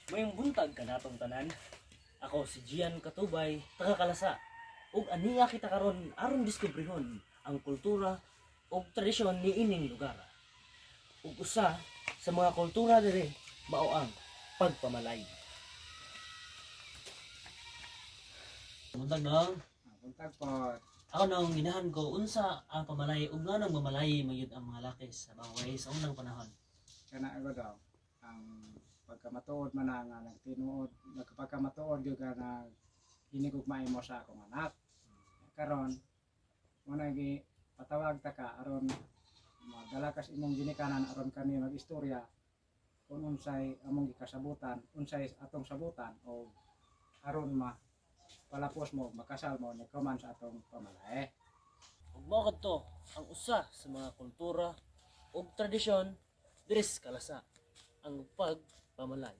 Mayong buntag kanatong tanan. Ako si Gian Katubay, taga Kalasa. Ug aniya kita karon aron diskubrihon ang kultura ug tradisyon ni ining lugar. Ug usa sa mga kultura diri mao ang pagpamalay. Buntag nang Buntag po, ako nang ginahan ko unsa ang pamalay ug nganong mamalay mayud ang mga lakis sa baway sa unang panahon. kana ako daw, ang pagkamatuod man na nga nagtinuod, nagpagkamatuod yung ka na hinigugmay mo sa akong anak. Karon, muna patawag ta ka, aron magdalakas imong ginikanan, aron kami mag-istorya, kung unsay among gikasabutan, unsay atong sabutan, o aron palapos mo, makasal mo, nagkaman sa atong pamalay. Ug mao kadto ang usa sa mga kultura ug tradisyon diri sa Kalasa, ang pagpamalay.